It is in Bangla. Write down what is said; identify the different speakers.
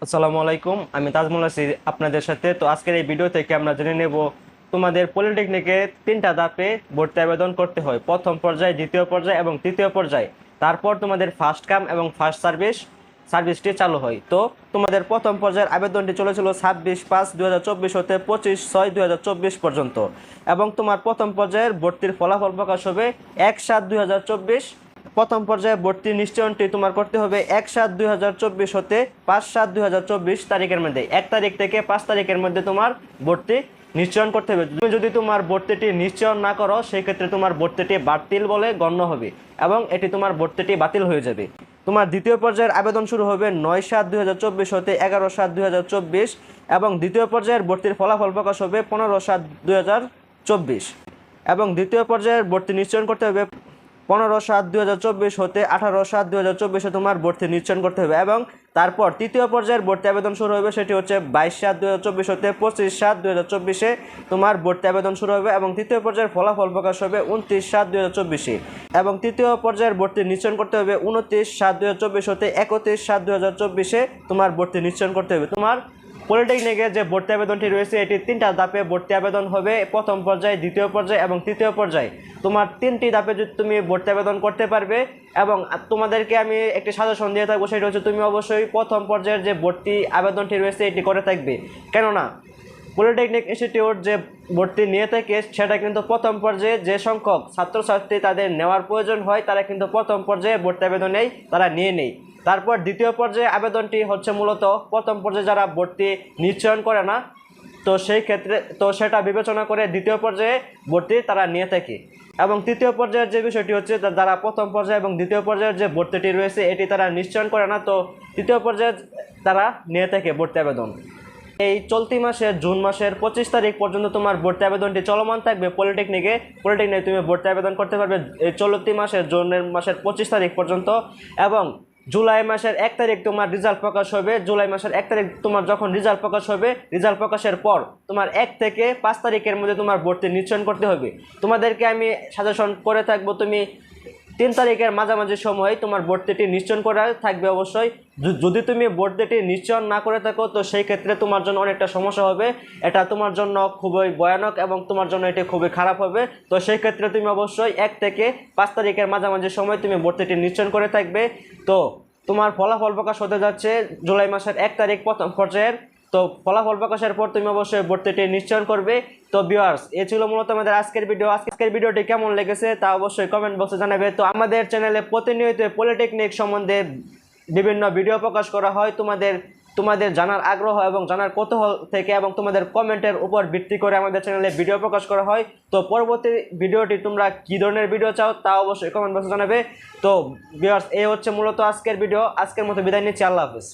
Speaker 1: আসসালামু আলাইকুম, আমি তাজমুল আছি আপনাদের সাথে। তো আজকের এই ভিডিও থেকে আমরা জেনে নেব তোমাদের পলিটেকনিকে তিনটা ধাপে ভর্তি আবেদন করতে হয়: প্রথম পর্যায়ে, দ্বিতীয় পর্যায়ে এবং তৃতীয় পর্যায়ে। তারপর তোমাদের ফার্স্ট কাম এবং ফার্স্ট সার্ভিসটি চালু হয়। তো তোমাদের প্রথম পর্যায়ের আবেদনটি চলেছিল 26/5/2024 হতে 25/6/2024 পর্যন্ত, এবং তোমার প্রথম পর্যায়ের ভর্তির ফলাফল প্রকাশ হবে 1/7/2024। প্রথম পর্যায়ে ভর্তি নিশ্চয়নটি তোমার করতে হবে 1/7/2024 হতে 5/7/2024 তারিখের মধ্যে। 1 তারিখ থেকে 5 তারিখের মধ্যে তোমার ভর্তি নিশ্চয়ন করতে হবে। তুমি যদি তোমার ভর্তিটি নিশ্চয়ন না করো, সেই ক্ষেত্রে তোমার ভর্তিটি বাতিল বলে গণ্য হবে এবং এটি তোমার ভর্তিটি বাতিল হয়ে যাবে। তোমার দ্বিতীয় পর্যায়ের আবেদন শুরু হবে 9/7/2024 হতে 11/7/2024, এবং দ্বিতীয় পর্যায়ের ভর্তির ফলাফল প্রকাশ হবে 15/7/2024, এবং দ্বিতীয় পর্যায়ের ভর্তি নিশ্চয়ন করতে হবে 15/7/2024 হতে 18/7/2024 তোমার ভর্তি নিশ্চয়ন করতে হবে। এবং তারপর তৃতীয় পর্যায়ের ভর্তি আবেদন শুরু হবে, সেটি হচ্ছে 22/7/2024 হতে 25/7/2024 তোমার ভর্তি আবেদন শুরু হবে, এবং তৃতীয় পর্যায়ের ফলাফল প্রকাশ হবে 29/7/2024, এবং তৃতীয় পর্যায়ের ভর্তি নিশ্চয়ন করতে হবে 29/7/2024 হতে 31/7/2024 তোমার ভর্তি নিশ্চয়ন করতে হবে। তোমার পলিটেকনিকের যে ভর্তি আবেদনটি রয়েছে, এটি তিনটা ধাপে ভর্তি আবেদন হবে: প্রথম পর্যায়ে, দ্বিতীয় পর্যায়ে এবং তৃতীয় পর্যায়ে। তোমার তিনটি ধাপে যদি তুমি ভর্তি আবেদন করতে পারবে, এবং তোমাদেরকে আমি একটি সাজেশন দিয়ে থাকবো, সেটা হচ্ছে তুমি অবশ্যই প্রথম পর্যায়ের যে ভর্তি আবেদনটি রয়েছে এটি করে থাকবে। কেননা পলিটেকনিক ইনস্টিটিউট যে ভর্তি নিয়ে থাকে, সেটা কিন্তু প্রথম পর্যায়ে যে সংখ্যক ছাত্রছাত্রী তাদের নেওয়ার প্রয়োজন হয়, তারা কিন্তু প্রথম পর্যায়ে ভর্তি আবেদনেই তারা নিয়ে নেয়। তারপর দ্বিতীয় পর্যায়ে আবেদনটি হচ্ছে মূলত প্রথম পর্যায়ে যারা ভর্তি নিশ্চয়ন করে না, তো সেই ক্ষেত্রে সেটা বিবেচনা করে দ্বিতীয় পর্যায়ে ভর্তি তারা নিয়ে থাকে। এবং তৃতীয় পর্যায়ের যে বিষয়টি হচ্ছে, যারা প্রথম পর্যায়ে এবং দ্বিতীয় পর্যায়ের যে ভর্তিটি রয়েছে এটি তারা নিশ্চয়ন করে না, তো তৃতীয় পর্যায়ে তারা নিয়ে থাকে ভর্তি আবেদন। এই চলতি মাসের জুন মাসের 25 তারিখ পর্যন্ত তোমার ভর্তি আবেদনটি চলমান থাকবে পলিটেকনিকে তুমি ভর্তি আবেদন করতে পারবে এই চলতি মাসের জুনের মাসের 25 তারিখ পর্যন্ত। এবং জুলাই মাসের 1 তারিখ তোমার রেজাল্ট প্রকাশ হবে। জুলাই মাসের 1 তারিখ তোমার যখন রেজাল্ট প্রকাশ হবে, রেজাল্ট প্রকাশের পর তোমার 1 থেকে 5 তারিখের মধ্যে তোমার ভর্তি নিশ্চয়ন করতে হবে। তোমাদেরকে আমি সাজেশন করে থাকবো, তুমি 3 তারিখের মাঝামাঝি সময় তোমার ভর্তিটি নিশ্চয়ন করা থাকবে অবশ্যই। যদি তুমি ভর্তিটি নিশ্চয়ন না করে থাকো, তো সেই ক্ষেত্রে তোমার জন্য অনেকটা সমস্যা হবে। এটা তোমার জন্য খুবই ভয়ানক এবং তোমার জন্য এটি খুবই খারাপ হবে। তো সেই ক্ষেত্রে তুমি অবশ্যই 1 থেকে 5 তারিখের মাঝামাঝি সময় তুমি ভর্তিটি নিশ্চয়ন করে থাকবে। তো তোমার ফলাফল প্রকাশ হতে যাচ্ছে জুলাই মাসের 1 তারিখ প্রথম পর্যায়ের। তো ফলাফল প্রকাশের পর তুমি অবশ্যই ভর্তিটি নিশ্চয়ন করবে। তো ভিউয়ার্স, এই ছিল মূলত আমাদের আজকের ভিডিওটি কেমন লেগেছে তা অবশ্যই কমেন্ট বক্সে জানাবে। তো আমাদের চ্যানেলে প্রতিনিয়ত পলিটেকনিক সম্বন্ধে বিভিন্ন ভিডিও প্রকাশ করা হয়। তোমাদের জানার আগ্রহ এবং জানার কৌতূহল থেকে এবং তোমাদের কমেন্টের উপর ভিত্তি করে আমাদের চ্যানেলে ভিডিও প্রকাশ করা হয়। তো পরবর্তী ভিডিওটি তোমরা কী ধরনের ভিডিও চাও তা অবশ্যই কমেন্ট বক্সে জানাবে। তো ভিউয়ার্স, এই হচ্ছে মূলত আজকের ভিডিও। আজকের মতো বিদায় নিচ্ছি। আল্লাহ হাফেজ।